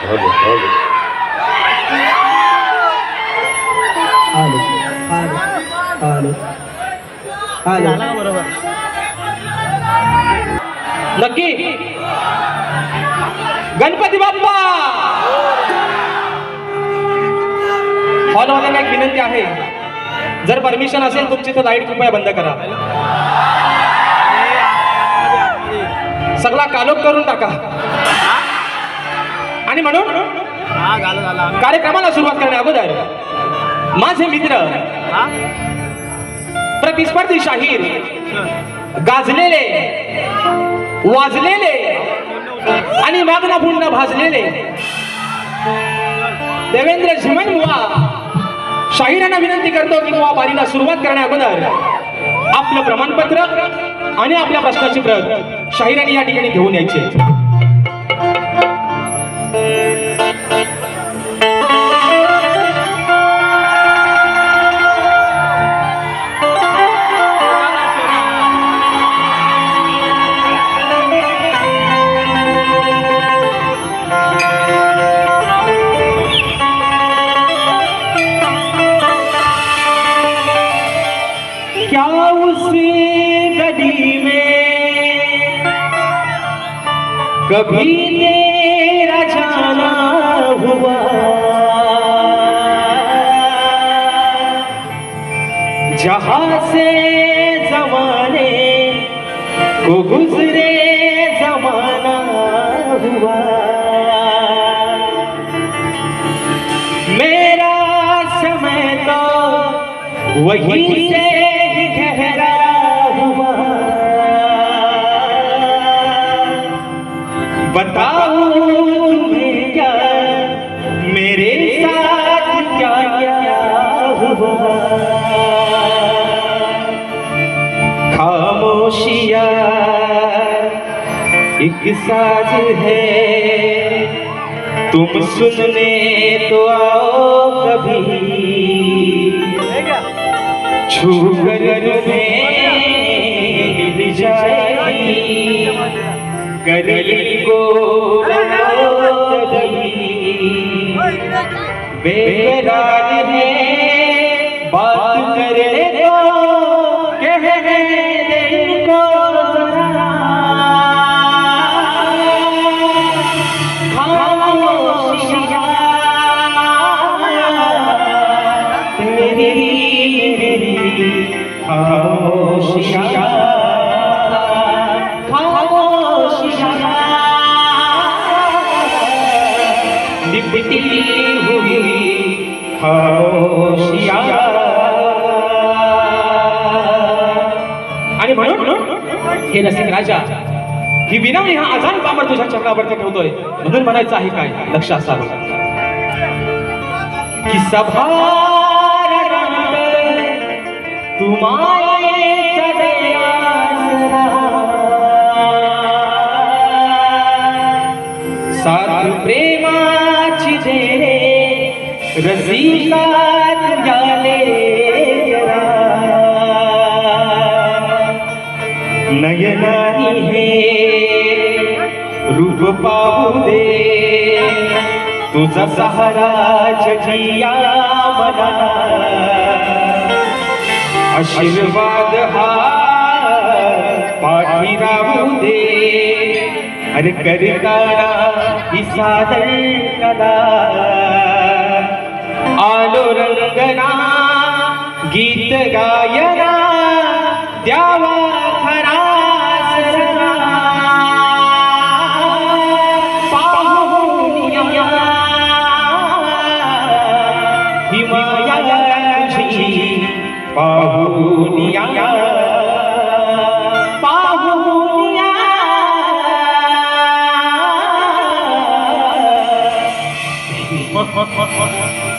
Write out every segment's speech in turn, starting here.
आलो आलो आलो आलो बरोबर नक्की गणपती बाप्पा हॉलवाल्यांना एक विनंती आहे जर परमिशन असेल तुमची तर लाईट कृपया बंद करा सगळा कालोख करून टाका आणि म्हणून कार्यक्रमाला सुरुवात करण्या अगोदर माझे मित्र प्रतिस्पर्धी शाहीर गाजलेले वाजलेले आणि मागणापूर्ण भाजलेले देवेंद्र झिमन बुवा शाहिरांना विनंती करतो की बुवा बारीला सुरुवात करण्या अगोदर आपलं प्रमाणपत्र आणि आपल्या प्रश्नाची प्रत शाहिरांनी या ठिकाणी घेऊन यायचे कभी तेरा जाना हुआ जहां से जमाने को गुजरे जमाना हुआ मेरा समय तो वही से ही ठहरा हुआ बताओ तुम्हें क्या मेरे साथ क्या क्या हुआ खामोशियाँ एक साज है तुम सुनने तो आओ कभी छू कर मिल जाएगी करीब को बेकरार है बात करे तो कह दिल को खामोशियाँ तेरी खामोशियाँ लिपटी हुई खामोशियाँ आणि म्हणून हे रसिक राजा ही विनवणी हा आजान पामर तुझ्या चक्रावरती ठेवतोय म्हणून म्हणायचं आहे काय लक्ष असावं की सभार तुम्हारे साथ प्रेमाची जेरे रसिकात झाले नयनानी हे रूप पाहू दे तुझा सहारा जगिया मना आशीर्वाद हा पाठी राहू दे अरे करताना ही सादर कला आलो रंगना गीत गायना द्यावा खरा सजना पाहुनिया हिमाया तुझी पाहुनिया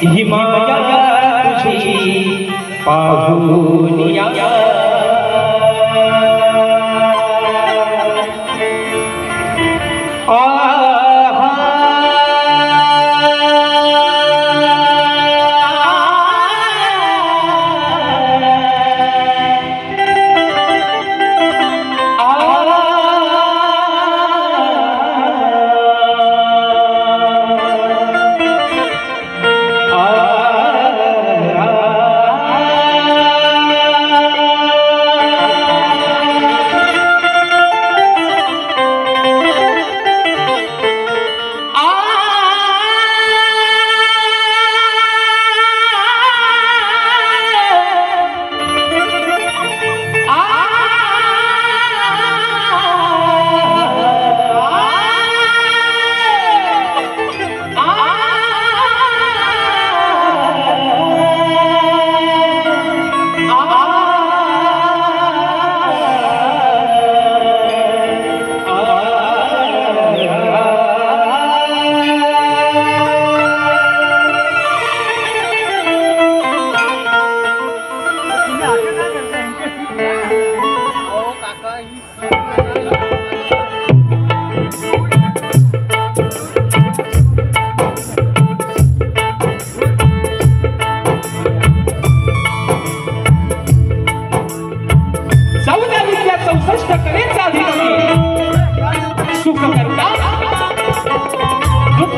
हिमाया तुझी पाहुनिया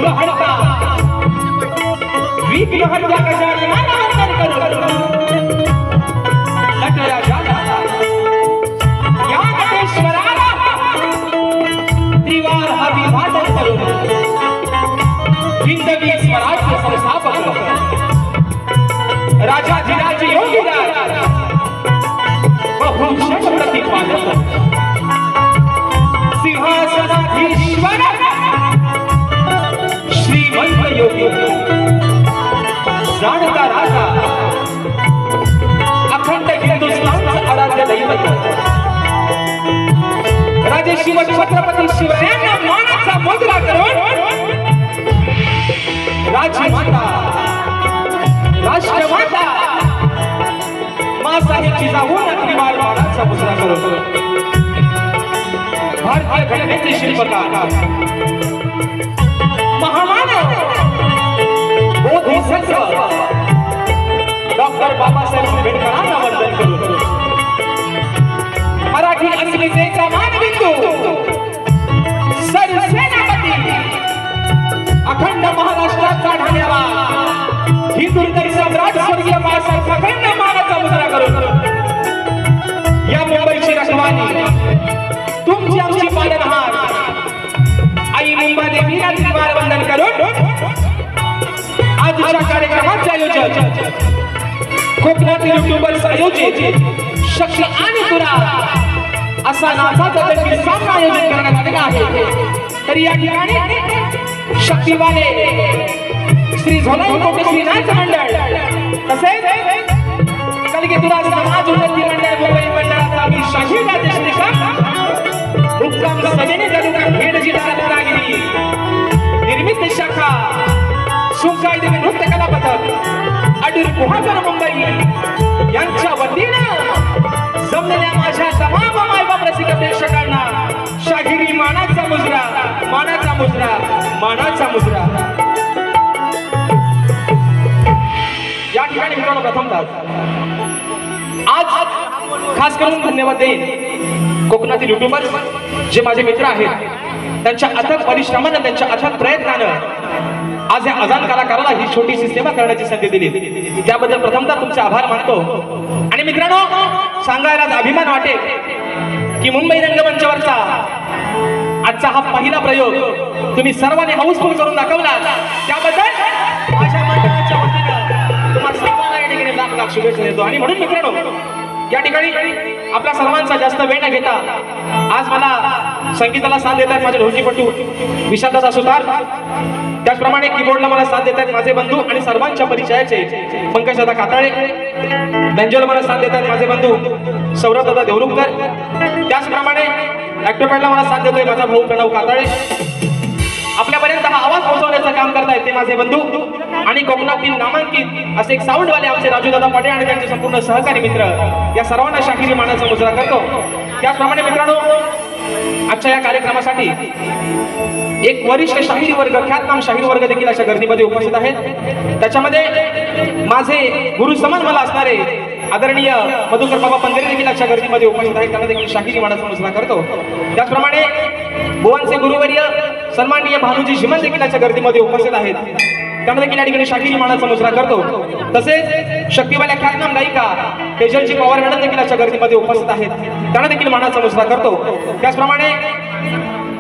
लहरता वीक लहरत्या गजाननाला वंदन करू नटराजाला या नटेश्वराला त्रिवार अभिवादन करू हिंदवी स्वराज्य संस्थापक राजाधिराज योगीराज बहुशत प्रतिपादक सिंहासनाधीश्वर श्रीमंत योगी जाणता राजा अखंड हिंदुस्थानचं आराध्य दैवत राजे शिवछत्रपती शिवरायांना मानाचा मुद्रा करून राजमाता राष्ट्रमाता माँसाहेब जिजाऊ त्रिवार मानाचा मुद्रा करून भारतीय घटनेचे शिल्पकार महामानव बोधिसत्व डॉक्टर बाबासाहेब आंबेडकरांना वंदन करून मराठी अस्मितेचा मानबिंदू सरसेनापती अखंड महाराष्ट्राचा ढाण्याला हिंदुहृदय सम्राट स्वर्गीय बाळासाहेब ठाकरेंना मानाचा मुद्रा करून या मुंबईची रखवाली तुमची आमची पालनहार आई मुंबादेवीला त्रिवार वंदन करून आजच्या कार्यक्रमाचे आयोजक कोकणातील युट्यूबर्स आयोजित शक्ती आणि तुरा असा नाचाचा देखील सामना आयोजित करण्यात आलेला आहे। तरी या ठिकाणी शक्तीवाले श्री झोलाई कोटे श्रीनाथ मंडळ तसेच कलगीतुरा समाज उन्नती मंडळ मुंबई मंडळाचा मी शाहीर राजे श्रीकांत मुक्काम सदेने तालुका खेड जिल्हा रत्नागिरी निर्मित शाखा सुंकाई देवी नृत्य कला पथक अडूर गुहागर मुंबई यांच्या वतीनं जमलेल्या माझ्या तमाम मायबाप रसिक प्रेक्षकांना शाहिरी मानाचा मुजरा मानाचा मुजरा मानाचा मुजरा। या ठिकाणी मित्रांनो प्रथमतः आज खास करून धन्यवाद देईन कोकणातील युट्यूबर्स जे माझे मित्र आहेत त्यांच्या अथक परिश्रमाने त्यांच्या अथक प्रयत्नानं आज या अजान कलाकाराला ही छोटीशी सेवा करण्याची संधी दिली त्याबद्दल प्रथमतः तुमचे आभार मानतो। आणि मित्रांनो सांगायला अभिमान वाटेल की मुंबई रंगमंचावरचा आजचा हा पहिला प्रयोग तुम्ही सर्वांनी हाऊसफुल करून दाखवला त्याबद्दल माझ्या मंडळाच्या वतीने तुम्हाला सर्वांना या ठिकाणी लाख लाख शुभेच्छा देतो। आणि म्हणून मित्रांनो या ठिकाणी आपल्या सर्वांचा जास्त वेळ न घेता आज मला संगीताला साथ देतात माझे ढोलकीपटू विशालदादा सुतार त्याचप्रमाणे कीबोर्डला मला साथ देतात माझे बंधू आणि सर्वांच्या परिचयाचे पंकजदादा काताळे बेंजोला मला साथ देतात माझे बंधू सौरभदादा देवरुखकर त्याचप्रमाणे ऍक्टोपॅडला मला साथ देतोय माझा भाऊ प्रणव काताळे आपल्यापर्यंत हा आवाज पोहोचवण्याचं काम करतायत ते माझे बंधू आणि कोकणातील नामांकित असे एक साऊंडवाले आमचे राजूदादा पाटे आणि त्यांचे संपूर्ण सहकारी मित्र या सर्वांना शाहिरी मानाचा मुजरा करतो। त्याचप्रमाणे मित्रांनो आजच्या या कार्यक्रमासाठी एक वरिष्ठ शाहिरी वर्ग ख्यातनाम शाहीर वर्ग देखील अशा गर्दीमध्ये उपस्थित आहेत। त्याच्यामध्ये माझे गुरु समान मला असणारे आदरणीय मधुकर बाबा पंधरे देखील अशा गर्दीमध्ये उपस्थित आहेत त्यांना देखील शाहिरी मानाचा मुजरा करतो। त्याचप्रमाणे बुवांचे गुरुवर्य सन्माननीय भानुजी शिमन देखील अशा गर्दीमध्ये उपस्थित आहेत त्यांना देखील या ठिकाणी शाहिरी मानाचा मुजरा करतो। तसेच शक्तीवाल्या ख्यातनाम गायिका तेजलजी पवार मॅडम देखील अशा गर्दीमध्ये उपस्थित आहेत त्यांना देखील मानाचा मुजरा करतो। त्याचप्रमाणे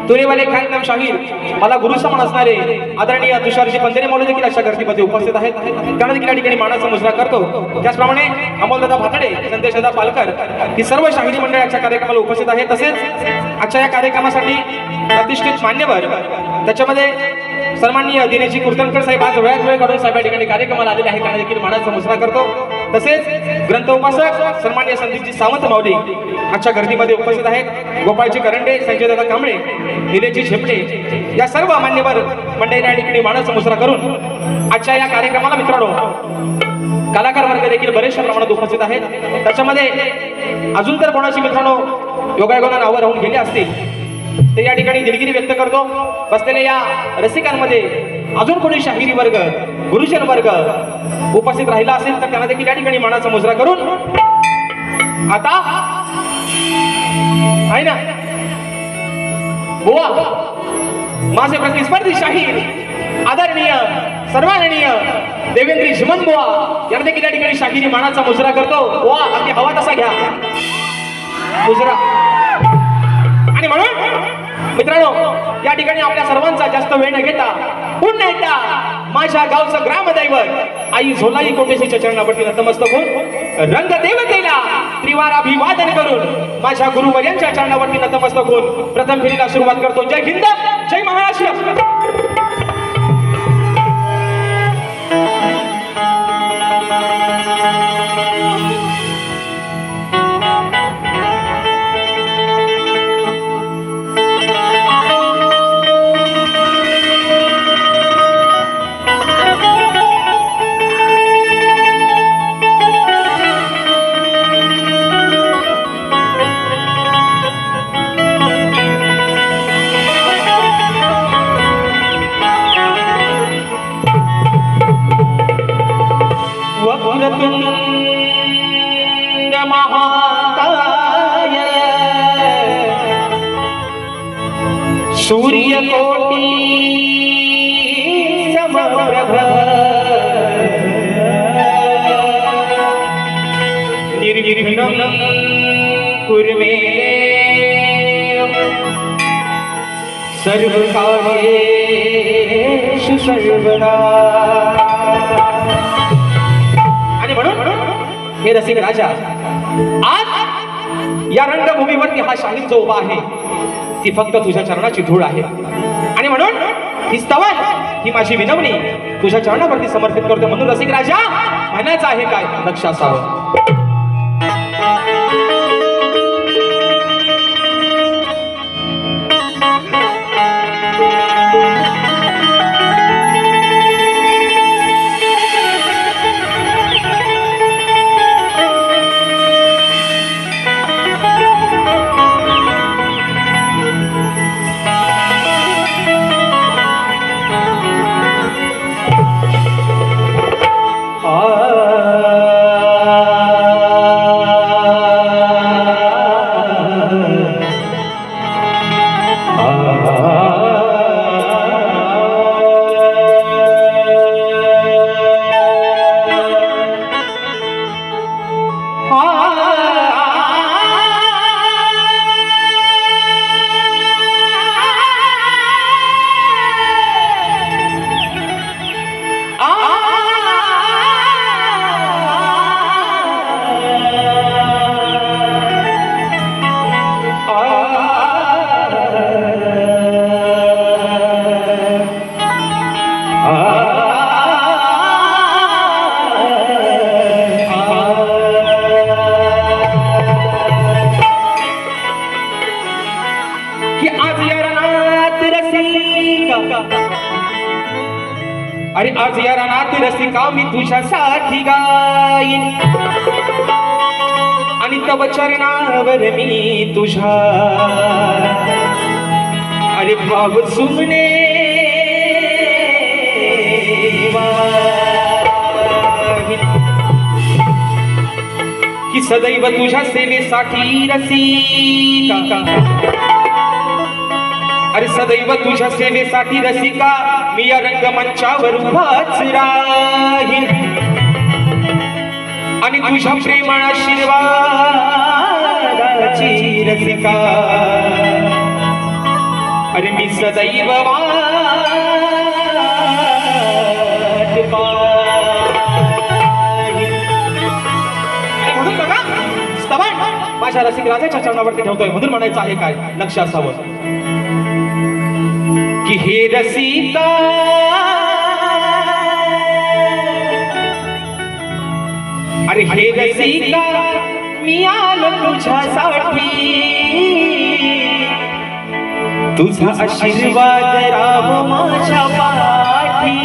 तुरेवाले ख्यातनाम शाहीर मला गुरु समान असणारे आदरणीय तुषारजी पंधरे मौली देखील अशा गर्दीमध्ये उपस्थित आहेत त्यांना देखील या ठिकाणी मानाचा मुजरा करतो। त्याचप्रमाणे अमोलदादा भातडे संदेशदादा पालकर ही सर्व शाहिरी मंडळाच्या कार्यक्रमाला उपस्थित आहेत। तसेच आजच्या या कार्यक्रमासाठी प्रतिष्ठित मान्यवर त्याच्यामध्ये सन्माननीय दिनेशजी कीर्तनकर साहेब आज वेळात वेळ काढून साहेब या ठिकाणी कार्यक्रमाला आलेले आहेत त्यांना देखील मानाचा मुजरा करतो। तसेच ग्रंथ उपासक सन्माननीय संदीपजी सावंत माऊली आजच्या गर्दीमध्ये उपस्थित आहेत गोपाळजी करंडे संजयदादा कांबळे निलेशजी झेपडे या सर्व मान्यवर मंडळींनी या ठिकाणी मानाचा मुजरा करून आजच्या या कार्यक्रमाला मित्रांनो कलाकार वर्ग देखील बरेचशा प्रमाणात उपस्थित आहेत। त्याच्यामध्ये अजून तर कोणाची मित्रांनो योगायोगानं नावं राहून गेली असतील ते या ठिकाणी दिलगिरी व्यक्त करतो। बसलेल्या या रसिकांमध्ये अजून कोणी शाहिरी वर्ग गुरुजन वर्ग उपस्थित राहिला असेल तर त्यांना देखील या ठिकाणी मानाचा मुजरा करून आता आहे ना बुवा माझे प्रतिस्पर्धी शाहीर आदरणीय सर्वांनीय देवेंद्री जिमन बुवा या ठिकाणी शाहिरी मानाचा मुजरा करतो. वा अगदी हवा तसा घ्या मुजरा. आणि म्हणून मित्रांनो या ठिकाणी आपल्या सर्वांचा जास्त वेळ न घेता पुन्हा एकदा माझ्या गावचं ग्रामदैवत आई झोलाई कोटेशीच्या चरणावरती नतमस्तक होऊन रंगदेवतेला त्रिवार अभिवादन करून माझ्या गुरुवर्यांच्या चरणावरती नतमस्तक होऊन प्रथम फेरीला सुरुवात करतो. जय हिंद, जय महाराष्ट्र. सूर्यकोटि समप्रभ निर्विघ्नं कुरु मे सर्वकार्येषु सर्वदा. आणि म्हणून हे रसिक राजा आज या रंगभूमीवरती हा शाहीर जो उभा आहे ती फक्त तुझ्या चरणाची धूळ आहे. आणि म्हणून ही स्तवन ही माझी विनवणी तुझ्या चरणावरती समर्पित करतो. म्हणून रसिक राजा म्हणायचं आहे काय लक्ष असावं. अरे आज या रानात रसिका मी तुझ्यासाठी गाईन आणि तव चरणावर मी तुझ्या अरे भाव सुमने की सदैव तुझ्या सेवेसाठी रसिका. अरे सदैव तुझ्या सेवेसाठी रसिका मी या रंगमंचावर उभाच राहीन आणि तुझ्या प्रेमळ आशीर्वादाची रसिका अरे मी सदैव वाट पाहीन. म्हणून बघा स्तवन माझ्या रसिक राजाच्या चरणावरती ठेवतोय. म्हणून म्हणायचं आहे काय लक्ष असावं कि हे रसिका अरे हे रसिका मी आलो तुझ्यासाठी तुझा आशीर्वाद राहो माझ्या पाठी.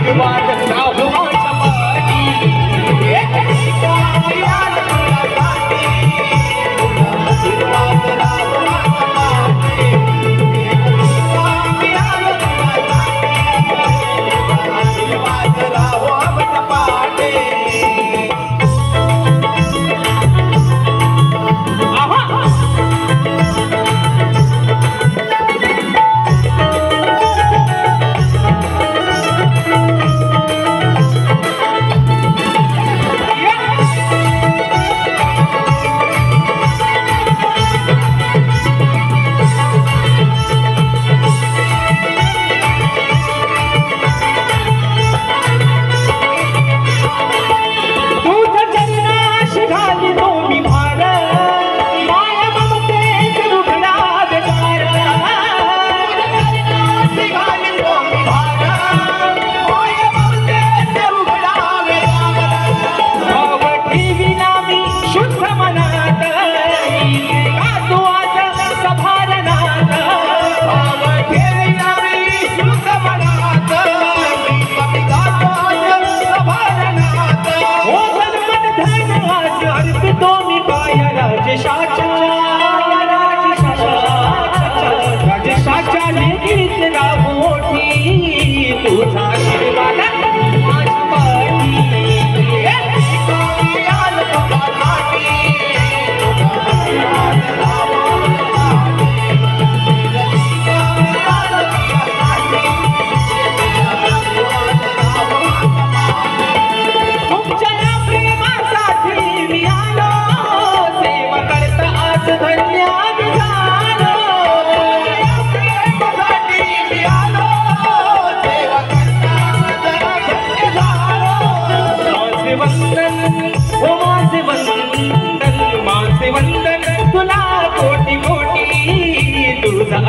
आशीर्वाद राहो माझ्या पाठी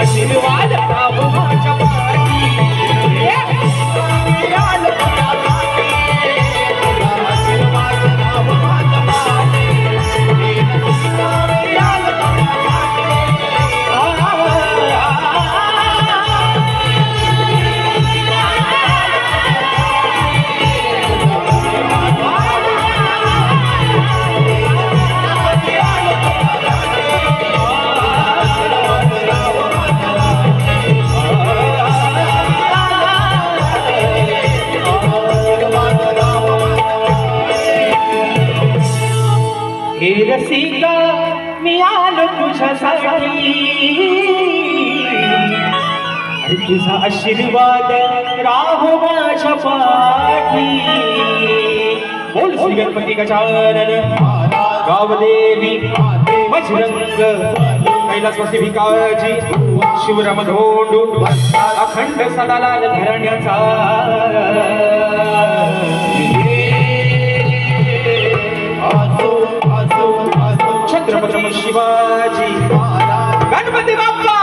आशीर्वाद राहो माझ्या पाठी हे रसिका मी आलो तुझ्यासाठी तुझा आशीर्वाद राहो माझ्या पाठी बोल श्री गणपती गजानन गावदेवी बजरंग कैलासवासी भिकाजी शिवराम धोंडू अखंड सदालाल घराण्याचा छत्रपती शिवाजी गणपती बाप्पा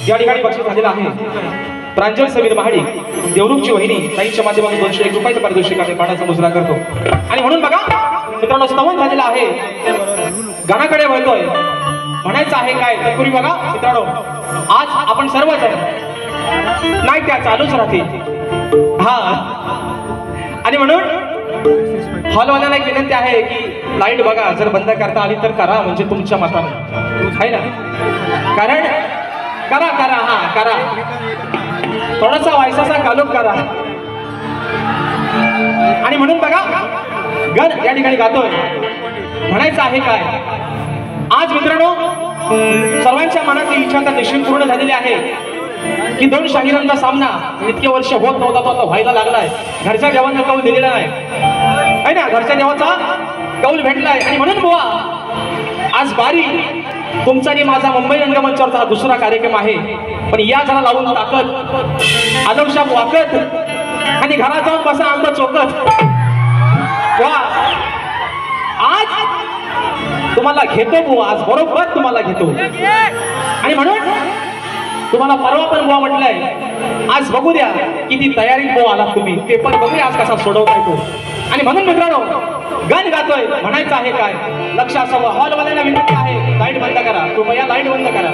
या ठिकाणी बक्षीस झालेला आहे प्रांजल समीर महाडिक देवरूपची वहिनी ताईंच्या माध्यमातून 201 रुपयाचं पारितोषिक आम्ही पाण्याचा मुजरा करतो. आणि म्हणून बघा मित्रांनो स्तवन झालेला आहे गाण्याकडे वळतोय म्हणायचं आहे काय तत्पूर्वी बघा मित्रांनो आज आपण सर्वजण काय त्या चालूच राहतील. हा आणि म्हणून हॉलवाल्यांना एक विनंती आहे की लाईट बघा, जर बंद करता आली तर करा, म्हणजे तुमच्या मताने आहे ना. कारण करा करा हा करा, थोडासा वायसाचा कालोख करा. आणि म्हणून बघा गण या ठिकाणी गातोय. म्हणायचं आहे काय, आज मित्रांनो सर्वांच्या मनातली इच्छा तर निश्चित पूर्ण झालेली आहे की 2 शाहिरांचा सामना इतके वर्ष होत नव्हता, तो आता व्हायला लागलाय. घरच्या देवांना कौल दिलेला नाही आहे ना, घरच्या देवाचा कौल भेटलाय. आणि म्हणून बुवा आज बारी तुमचा आणि माझा मुंबई रंगमंचावरचा हा दुसरा कार्यक्रम आहे. पण या जरा लावून ताकद आदवशाप वाकत आणि घरात जाऊन बसा आंब चोकत. वा आज तुम्हाला घेतो बुवा, आज बरोबर तुम्हाला घेतो. आणि म्हणून तुम्हाला परवा पण बुवा म्हटलंय, आज बघू द्या किती तयारीत बुवा आलात तुम्ही, ते पण बघूया आज कसा सोडवताय तो. आणि म्हणून मित्रांनो गण गातोय. म्हणायचं आहे काय, लक्ष असावं. हॉलवाल्यांना विनंती आहे लाईट बंद करा, कृपया लाईट बंद करा.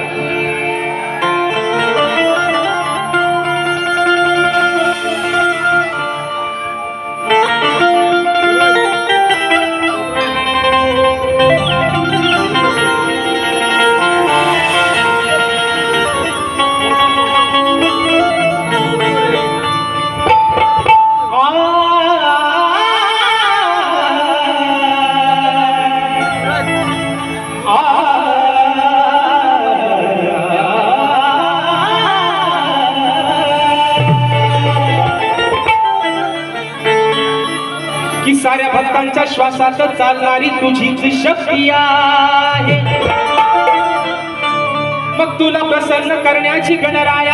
साऱ्या भक्तांच्या श्वासात चालणारी तुझीच शक्ती आहे. मग तुला प्रसन्न करण्याची गणराया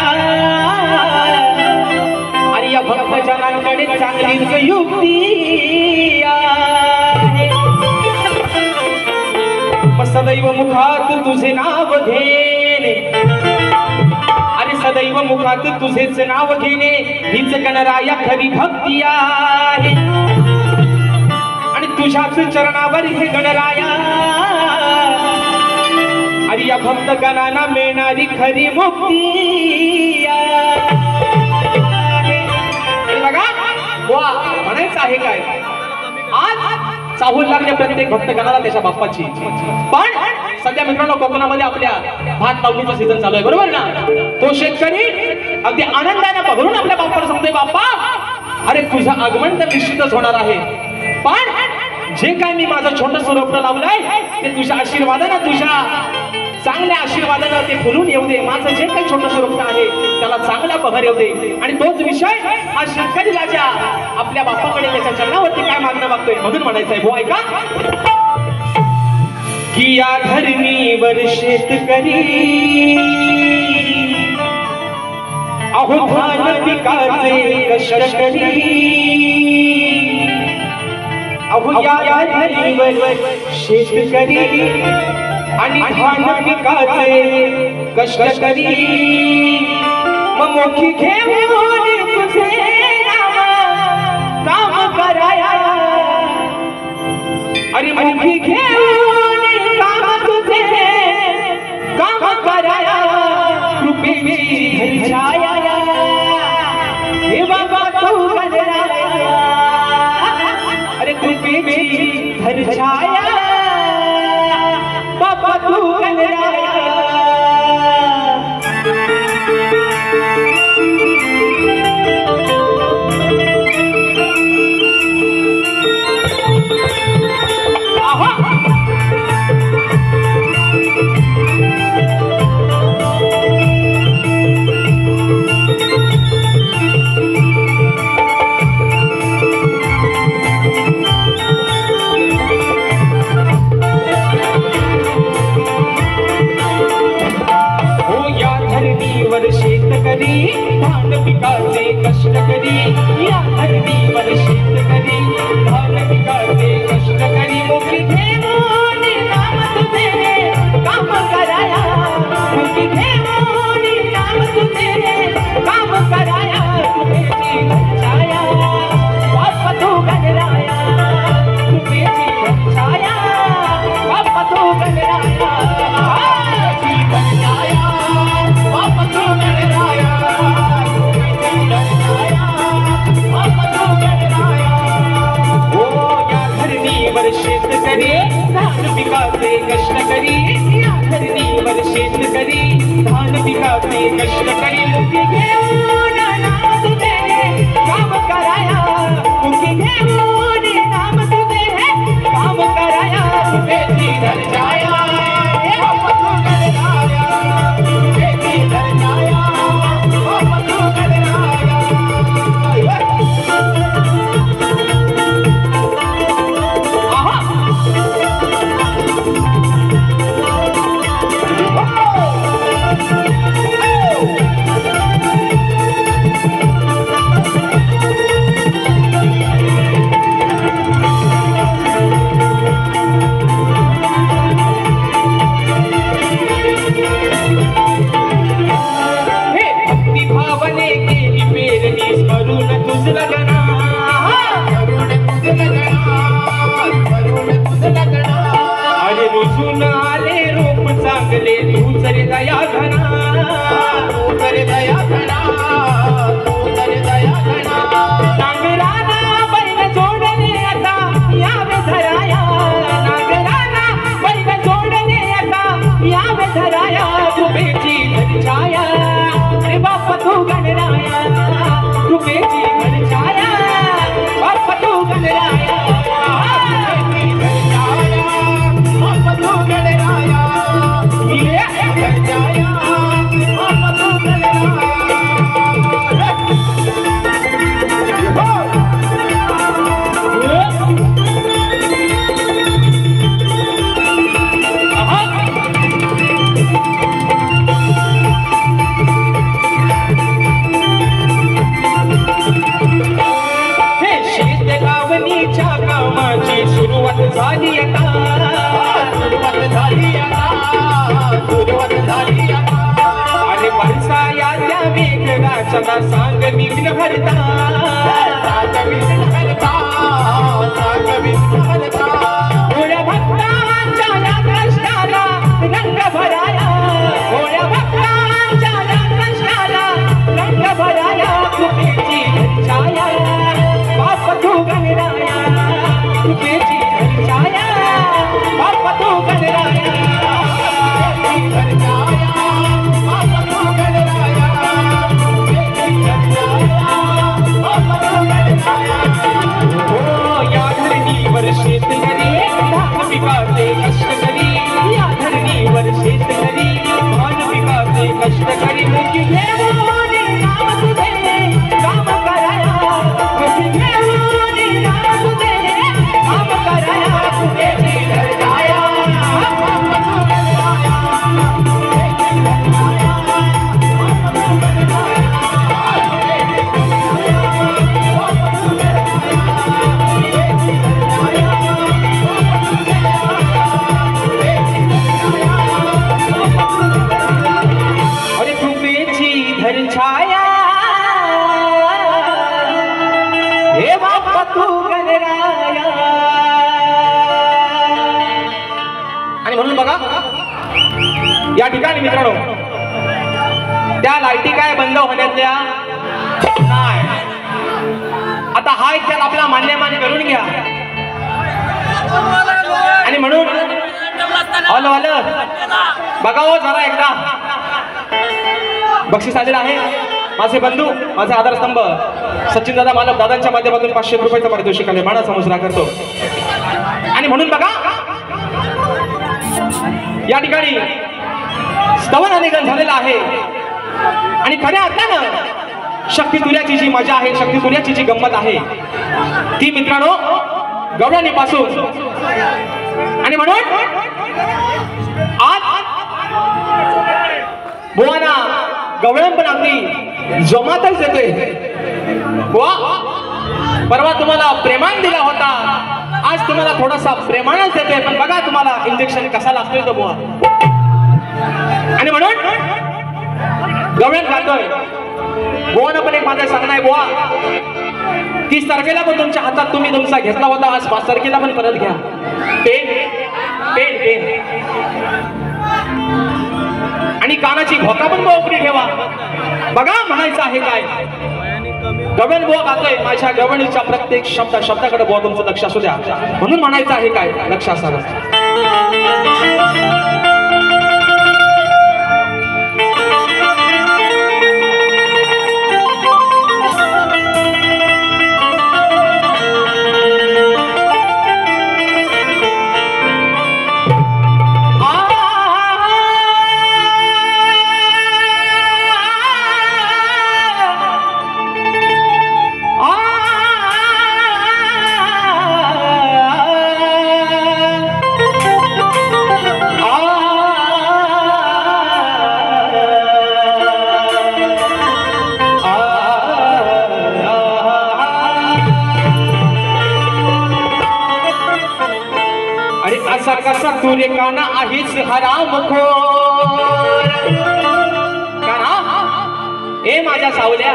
आणि या भक्तजनांकडे चांगलीच युक्ती आहे. सदैव मुखात तुझे नाव घेणे आणि सदैव मुखात तुझेच नाव घेणे हीच गणराया खरी भक्ती आहे. तुझ्याच चरणावर हे गणराया आणि या भक्त गणांना मिळणारी खरी मुक्ती आहे. बघा वा म्हणायचं आहे काय, आज चाहूल लागले प्रत्येक भक्त गणाला त्याच्या बाप्पाची. पण सध्या मित्रांनो कोकणामध्ये आपल्या भात लावणीचा सीझन चालू आहे, बरोबर ना. तो शेतकरी अगदी आनंदाने बघून आपल्या बाप्पाला सांगतोय, बाप्पा अरे तुझं आगमन तर निश्चितच होणार आहे, पण जे काय मी माझं छोटं रोपटं लावलंय ते तुझ्या आशीर्वादानं, तुझ्या चांगल्या आशीर्वादानं ते फुलून येऊ दे. माझं जे काही छोटं रोपटं आहे त्याला चांगला पगार येऊ दे. आणि तोच विषय हा शेतकरी राजा आपल्या बाप्पाकडे त्याच्या चरणावरती काय मागणं मागतोय. म्हणून म्हणायचंय हो ऐका की या धरणीवर शेतकरी अहो धान पिकाचे कष्ट करी. अहो या धरणीवर शेतकरी आणि धान पिकाचे कष्ट करी. मग मोठी घेऊन तुझे नाव काम कराया. अरे मोठी घेऊन काम तुझे काम कराया. कृपेची छाया हे बाबा तू गणराया. अरे कृपेची धर छाया बाबा तू गणराया. शेतकरी धान पिकाचे कष्ट करी. या धरणीवर शेतकरी धान पिकाचे कष्ट करी. मोठी घेऊन नाम तुझे काम कराया. मोठी घेऊन नाम तुझे काम कराया. कृपेची छाया बाप्पा तू गणराया. कृपेची छाया बाप्पा तू गणराया. छाया बाप्पा तू गणराया. मुकी घेऊन नाम तुझे काम कराया मुकी घेऊन नाम तुझे काम कराया बेटी घर जाया सदा सांग विघ्न हरता सांग विघ्न हरता सांग विघ्न हरता भोळ्या भक्तांच्या या कृष्णाला रंग भराया भोळ्या भक्तांच्या या कृष्णाला रंग भराया कृपेची छाया बाप तू गणराया कृपेची छाया बाप तू गणराया शेतकरी धान पिकाचे कष्टकरी या धरणीवर शेतकरी धान पिकाचे कष्टकरी मुकी घेऊन नाम तुझे काम कराया मुकी घेऊन नाम तुझे काम कराया तुझे घर जाया छाया हे बाप्पा तू गणराया आणि म्हणून बघा या ठिकाणी मित्रांनो त्या लाईटी काय बंद होण्यातल्या नाही आता हा एक त्याला आपला मान्यमान करून घ्या आणि म्हणून हॅलो हॅलो बघा हो जरा एकदा बक्षीस आलेलं आहे माझे बंधू माझे आधारस्तंभ सचिन दादा मालक दादांच्या माध्यमातून 500 रुपयाचं पारितोषिक आले माना समुद्रा करतो आणि म्हणून बघा या ठिकाणी स्तवन अनेकन झालेला आहे आणि खऱ्या अर्थानं शक्ती तुल्याची जी मजा आहे शक्ती तुल्याची जी गंमत आहे ती मित्रांनो गवळणीपासून आणि म्हणून आज बुवाना गवळण पण अगदी जमातच देतोय बुवा परवा तुम्हाला प्रेमान दिला होता आज तुम्हाला थोडासा प्रेमानच देतोय पण बघा तुम्हाला इंजेक्शन कसा लागतोय तो बुवा आणि म्हणून गवळण खातोय बुवानं पण एक माझं सांगणं आहे बुवा 30 तारखेला पण तुमच्या हातात तुम्ही तुमचा घेतला होता आज 5 तारखेला पण परत घ्या पेन पेन पेन आणि कानाची भोका पण मोकळी ठेवा बघा म्हणायचं आहे काय गवळण बुवा गातोय माझ्या गवळणीच्या प्रत्येक शब्दाकडे बुवा तुमचं लक्ष असू द्या म्हणून म्हणायचं आहे काय लक्ष असावं असा कसा तू रे काना आहेस हरामखोर काना ए माझ्या सावल्या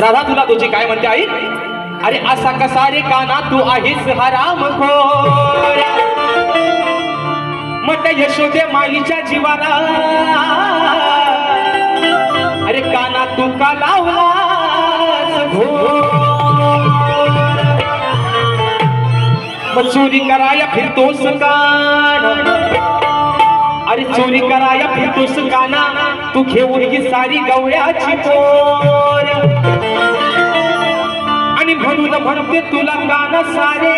राधा तुला तुझी काय म्हणते आई अरे असा कसा रे काना तू आहेस हरामखोर मग यशोदे माईच्या जीवाला अरे काना तू का लावलास मग चोरी कराया फिरतोस काना अरे चोरी कराया फिरतोस काना तू घेऊन ही सारी गवळ्याची पोर आणि म्हणून म्हणते तुला काना सारे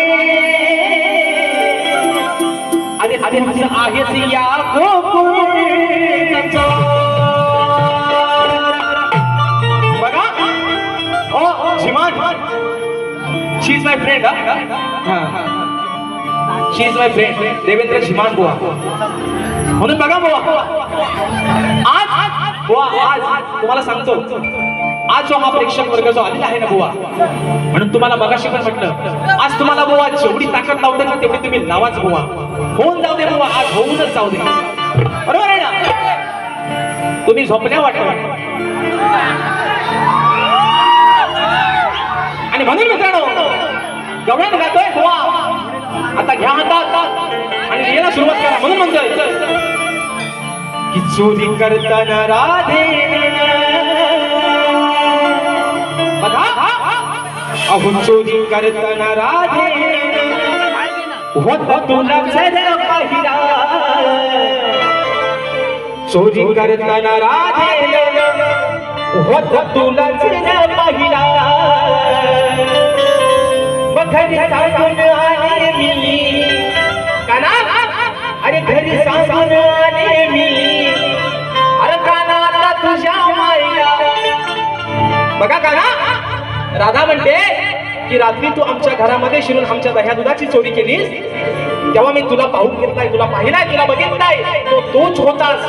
अरे अरे आहेस या गोकुळाचा बघा ओ झिमान she is my friend she is my friend Devendra झिमान बुवा म्हणून बघा बुवा आज बुवा आज तुम्हाला सांगतो आज जो हा प्रेक्षक वर्ग जो आलेला आहे ना बुवा म्हणून तुम्हाला मगाशी पण म्हटलं आज तुम्हाला बुवा जेवढी ताकद लावते ना तेवढी तुम्ही लावाच बुवा होऊन जाऊ दे बुवा आज होऊनच जाऊ दे बरोबर आहे ना तुम्ही झोपल्या वाटत आणि म्हणून मित्रांनो गवळण गातोय बुवा आता घ्या हातात आणि लिहायला सुरुवात करा म्हणून म्हणतोय की चोरी करताना राधे बघा अहो चोरी करताना राधे होत तुला जरा पाहिला चोरी करताना राधे होत तुला जरा पाहिला घरी सांगून आले मी काना अरे घरी सांगून आले मी अरे काना आता तुझ्या माईला बघा काना राधा म्हणते की रात्री तू आमच्या घरामध्ये शिरून आमच्या दह्या दुधाची चोरी केलीस तेव्हा मी तुला पाहून घेतलाय तुला पाहिलाय तुला बघितलाय तो तूच होतास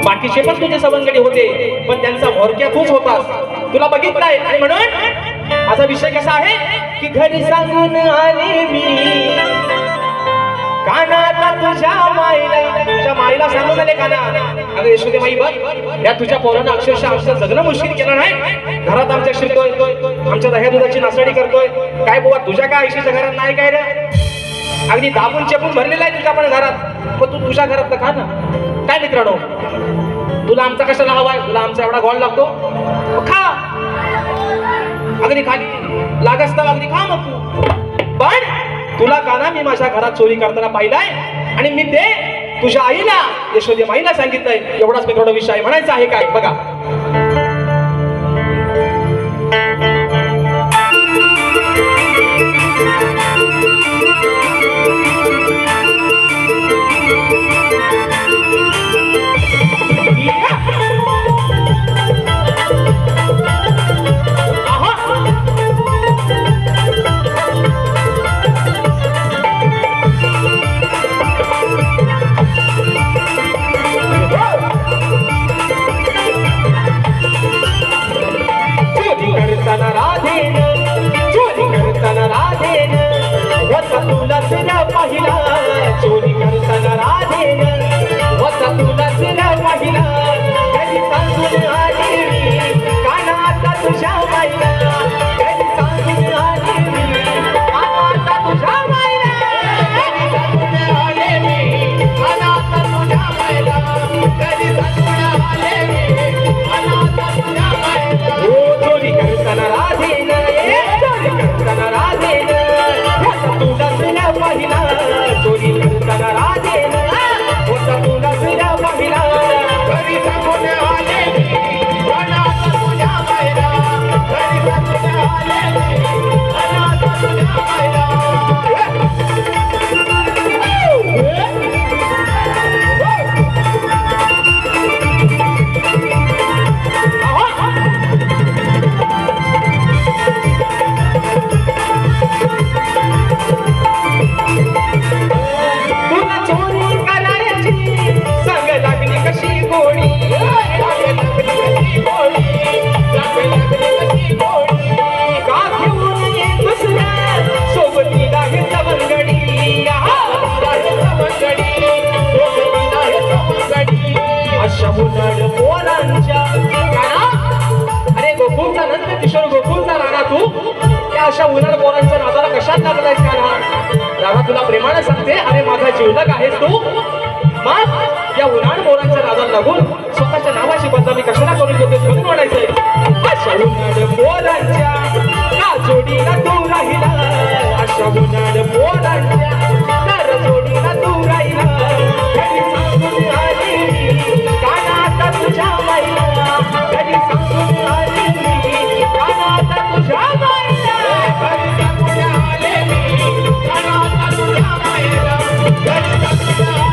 बाकीचे पण तुझे सवंगडी होते पण त्यांचा भोरक्या तूच होतास तुला बघितलाय आणि म्हणून माझा विषय कसा आहे की घरी सांगून आले मी काना आता तुझ्या माईला सांगून आले काना अगं यशोदे माई बघ या तुझ्या पोरानं अक्षरशः आमचं जगणं मुश्किल केलं नाही घरात आमच्या शिरतोय आमच्या दह्या दुधाची नासाडी करतोय काय बुवा तुझ्या काय आयुष्याच्या घरात नाही काय रे अगदी दाबून चेपून भरलेला आहे तुझ्या पण घरात पण तू तुझ्या घरात खा ना काय मित्रांनो तुला आमचा कशाला हवाय तुला आमचा एवढा गोड लागतो खा अगदी खाली लागस तर अगदी खा मग तू पण तुला काना मी माझ्या घरात चोरी करताना पाहिलाय आणि मी ते तुझ्या आईला यशोदे माईला सांगितलंय एवढाच मी थोडा विषय म्हणायचा आहे काय बघा किशोर गोकुळचा राणा तू त्या अशा उन्हाळ पोरांच्या नादाला कशात लागलायस का राणा? तुला प्रेमाने सांगते, अरे माझा जीवलग आहेस तू. मग या उन्हाळ पोरांच्या नादाला लागून स्वतःच्या नावाची बदनामी कशाला करून घेतोस म्हणून म्हणायचंय. अशा उन्हाळ पोरांच्या का जोडीला तू राहिला, अशा उन्हाळ पोरांच्या का जोडीला तू राहिला. कधी सांगून आली मी कानात तुझ्या बाईला, कधी सांगून आली मी कानात तुझ्या बाईला, कधी सांगून आले मी कानात तुझ्या बाईला, कधी सांगून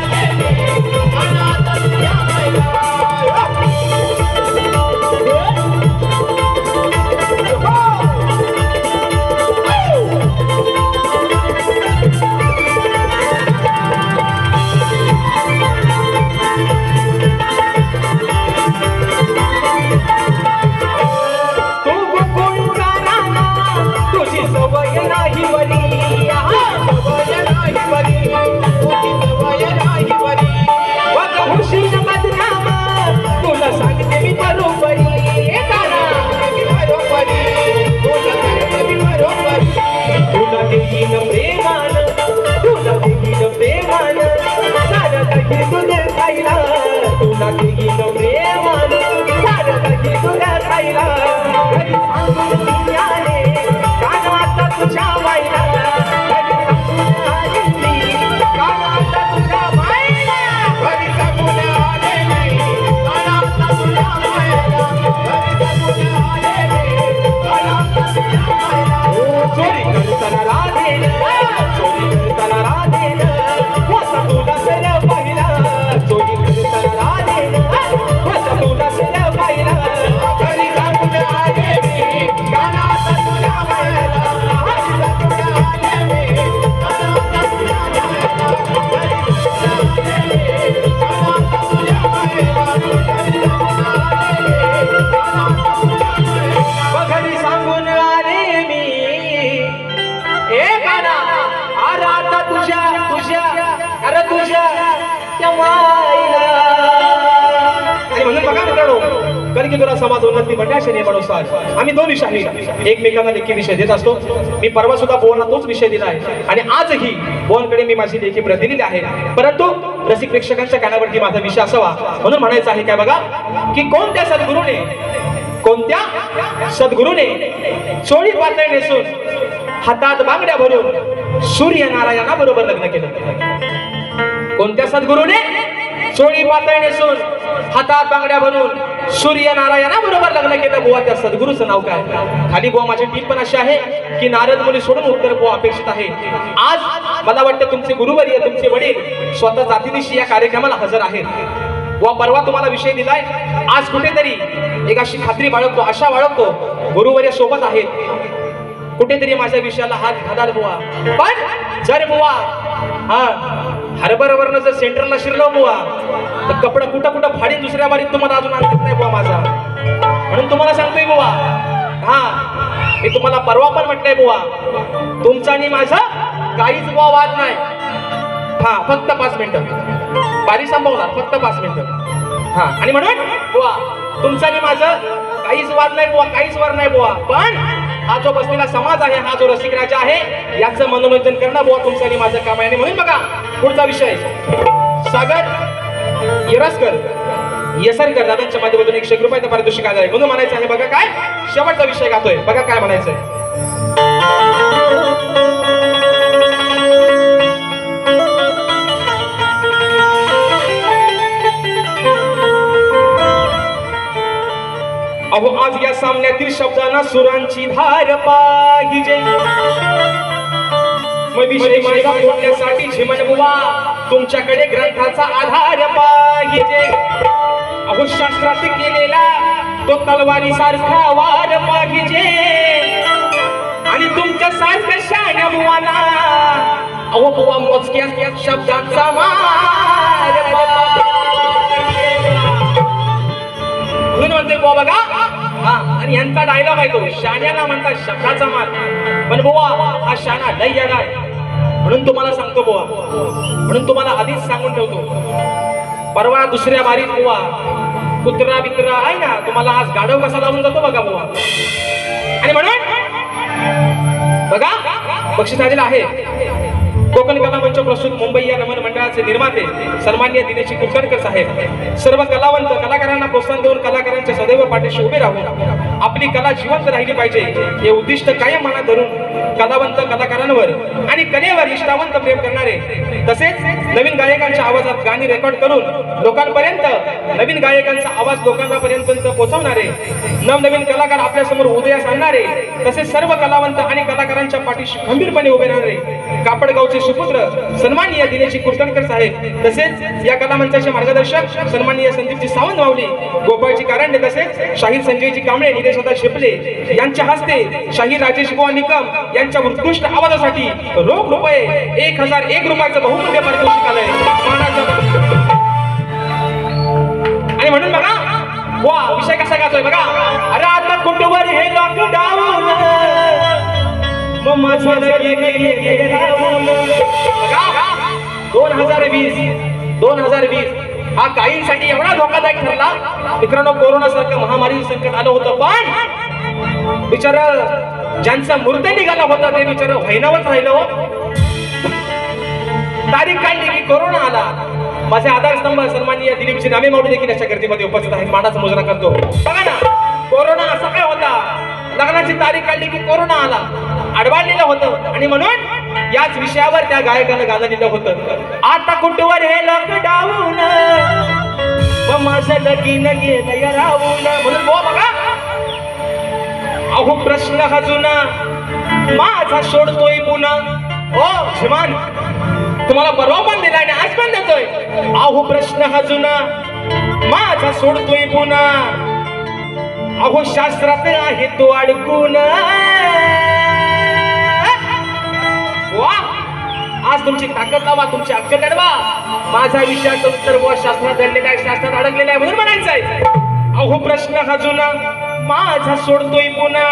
आले मी कानात तुझ्या बाईला. समाज उन्नती मंडळाच्या नियमानुसार आम्ही दोन विषय एकमेकांना लेखी विषय देत असतो. मी परवा सुद्धा बोलना तोच विषय दिला आहे आणि आजही बोलकडे मी माझी लेखी प्रतिनिधी आहे. परंतु रसिक प्रेक्षकांच्या कानावरती माझा विषय असावा म्हणून म्हणायचं आहे काय बघा की कोणत्या सद्गुरूने चोळी पातळ नेसून हातात बांगड्या भरून सूर्यनारायणा बरोबर लग्न केलं. कोणत्या सद्गुरूने चोळी पातळ नेसून हातात बांगड्या भरून सूर्यनारायणा बरोबर लग्न केलं. बुवा त्या सद्गुरूचं नाव काय? खाली बुवा माझी टीप पण अशी आहे की नारद मुनी सोडून उत्तर बुवा अपेक्षित आहे. आज मला वाटतं तुमचे गुरुवर्य तुमचे वडील स्वतः जातीनिशी या कार्यक्रमाला हजर आहेत. बुवा परवा तुम्हाला विषय दिलाय, आज कुठेतरी एक अशी खात्री बाळगतो, आशा बाळगतो गुरुवर्य सोबत आहेत. कुठेतरी माझ्या विषयाला हात घालाल बुवा. पण जर बुवा हरभरावरनं जर सेंटरला शिरलो बुवा तर कपडा कुठं फाडीन दुसऱ्या बारीत तुम्हाला अजून आणत नाही बुवा माझा. म्हणून तुम्हाला सांगतोय बुवा, मी तुम्हाला परवा पण म्हटलंय बुवा, तुमचा आणि माझा काहीच बुवा वाद नाही. फक्त 5 मिनिटं बारी संपवणार, फक्त 5 मिनिटं. आणि म्हणून बुवा तुमचा आणि माझं काहीच वाद नाही बुवा, काहीच वाद नाही बुवा. पण हा जो बसलेला समाज आहे, हा जो रसिक राजा आहे, याचं मनोरंजन करणं बुवा तुमचं आणि माझं काम आहे. म्हणून बघा पुढचा विषय सागर येसरकर दादांच्या माध्यमातून 100 रुपयाचं पारितोषिक आलं आहे. म्हणून म्हणायचं आहे बघा काय शेवटचा विषय गातोय, बघा काय म्हणायचंय. अहो आज या सामन्यातील शब्दांना सुरांची धार पाहिजे. मग विषय मार्ग बोलण्यासाठी झिमन बुवा तुमच्याकडे ग्रंथाचा आधार पाहिजे. अहो शास्त्रात केलेला तो तलवारी सारखा वार पाहिजे आणि तुमच्या सारख्या शाण्या बुवाला अहो बुवा मोजक्या शब्दांचा मार म्हणून म्हणते बुवा बघा. आणि यांचा डायलॉग आहे तो, शाण्याला म्हणतात शब्दाचा मार. पण बुवा हा शाणा लय येणार म्हणून तुम्हाला सांगतो बुवा, म्हणून तुम्हाला आधीच सांगून ठेवतो. परवा दुसऱ्या बारीत बुवा कुत्रा बित्रा आहे ना, तुम्हाला आज गाढव कसा लावून जातो बघा बुवा. बघा बक्षीस आलेलं आहे. कोकण कला मंच प्रस्तुत मुंबई या नमन मंडळाचे निर्माते सन्माननीय दिनेश कुलकर्णी साहेब सर्व कलावंत कलाकारांना प्रोत्साहन देऊन कलाकारांच्या सदैव पाठीशी उभे राहून आपली कला जिवंत राहिली पाहिजे हे उद्दिष्ट कायम मनात धरून कलावंत कलाकारांवर आणि कलेवर निष्ठावंत प्रेम करणारे तसेच नवीन गायकांच्या आवाजात गाणी रेकॉर्ड करून लोकांपर्यंत नवीन गायकांचा आवाज लोकांपर्यंत पोहोचवणारे नवनवीन कलाकार आपल्या समोर उदयास आणणारे तसेच सर्व कलावंत आणि कलाकारांच्या पाठीशी खंबीरपणे उभे राहणारे कापडगावचे सुपुत्र सन्माननीय दिनेश कुलकर्णी साहेब तसेच या कलामंचाचे मार्गदर्शक सन्माननीय संदीपजी सावंत माऊली गोपाळजी कारंडे तसेच शाहीर संजयजी कांबळे निलेशदा शेपले यांच्या हस्ते शाहीर राजेश बुवा निकम यांच्या उत्कृष्ट आवाजासाठी रोख रुपये 1001 रुपयाचं बहुमूल्य पारितोषिक आलंय. आणि म्हणून बघा वा विषय कसा गातोय बघा. अरे आता कुठवर हे लॉकडाऊन मग 2020 हा काहींसाठी एवढा धोकादायक ठरला मित्रांनो. कोरोना सारखं महामारी संकट आलं होतं पण बिचार ज्यांचा मूर्ती निघाला होता ते बिचार व्हायनावच राहिलं. तारीख काढली की कोरोना आला. माझे आधारस्तंभ सन्माननीय दिलीपजी नामे माऊली देखील अशा गर्दीमध्ये उपस्थित आहेत. मानाचा मुजरा करतो. बघा ना कोरोना असा काय होता लग्नाची तारीख काढली की कोरोना आला अडवाळलेलं होतं आणि म्हणून याच विषयावर त्या गायकानं गाणं दिलं होतं. आता कुठवर हे लॉकडाऊन माझं लगीन गेलं राहून म्हणून बघा अहो प्रश्न हा जुना माझा सोडतोय पुन्हा. ओ झिमान तुम्हाला परवा पण दिला आणि आज पण देतोय. अहो प्रश्न हा जुना माझा सोडतोय पुन्हा. अहो शास्त्रात आहे तो अडकून. वा आज तुमची ताकद लावा तुमची अक्कल काढवा. माझा विषयाचं उत्तर व शास्त्रात दडलेला आहे शास्त्रात अडकलेला आहे म्हणून म्हणायचंय. अहो प्रश्न हा जुना माझा सोडतोय पुन्हा.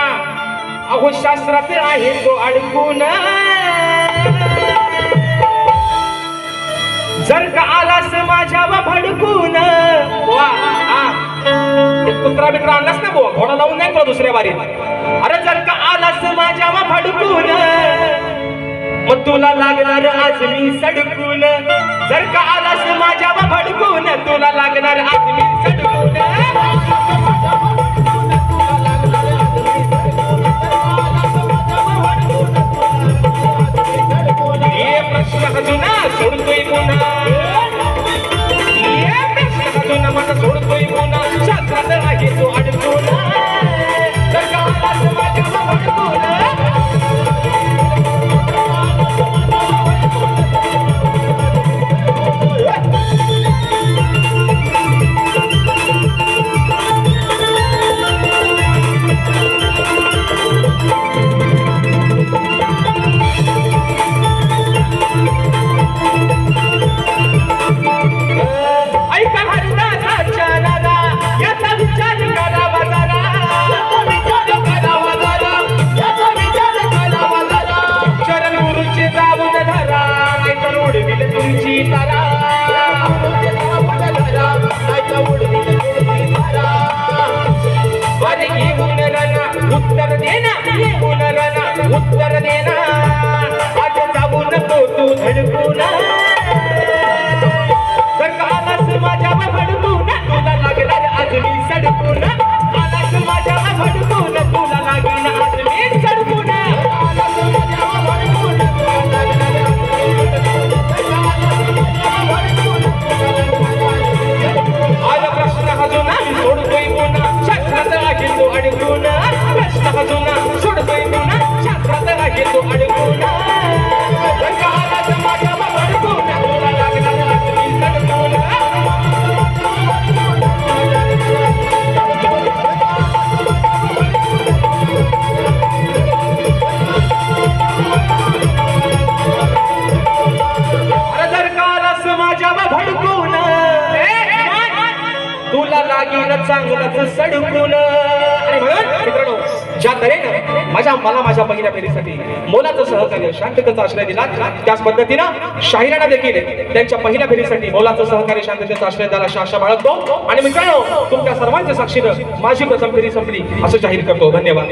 अहो शास्त्रात आहे तो अडकून. जर का आलास माझ्यावर भडकून वा कुत्रा बित्रा आणलास ना बुवा घोडा लावून नाही तुला दुसऱ्या बारीत. अरे जर का आलास माझ्यावर भडकून मग तुला लागणार आज मी सडकून. जर का आलास माझ्यावर भडकून तुला लागणार आज मी सडकून. ये प्रश्न जुना सोडतोय पुन्हा. ये प्रश्न जुना माझा सोडतोय पुन्हा. शास्त्रात आहे तो अडकून. जर का आलास माझ्यावर भडकून उत्तर देना आज जाऊ नको तू धडकून. जर का आलास माझ्यावर भडकून तुला लागणार आज मी सडकून. आलास माझ्यावर भडकून तुला लागणार आज मी सडकून. आज प्रश्न हा जुना सोडतोय पुन्हा. शास्त्रात आहे तो अडकून. प्रश्न हा जुना सोडतोय पुन्हा. शास्त्रात आहे तो अडकून. जर का आलास माझ्यावर भडकून तुला लागणार आज मी सडकून. जर का आलास माझ्यावर भडकून तुला लागेल चांगलंच सडकून. आणि म्हणून मित्रांनो ज्या तऱ्हेनं माझ्या पहिल्या फेरीसाठी मोलाचं सहकार्य शांततेचा आश्रय दिला त्याच पद्धतीनं शाहिरांना देखील त्यांच्या पहिल्या फेरीसाठी मोलाचं सहकार्य शांततेचा आश्रय द्यायला आशा बाळगतो. आणि मित्रांनो तुमच्या सर्वांच्या साक्षीनं माझी प्रथम फेरी संपली असं जाहीर करतो. धन्यवाद.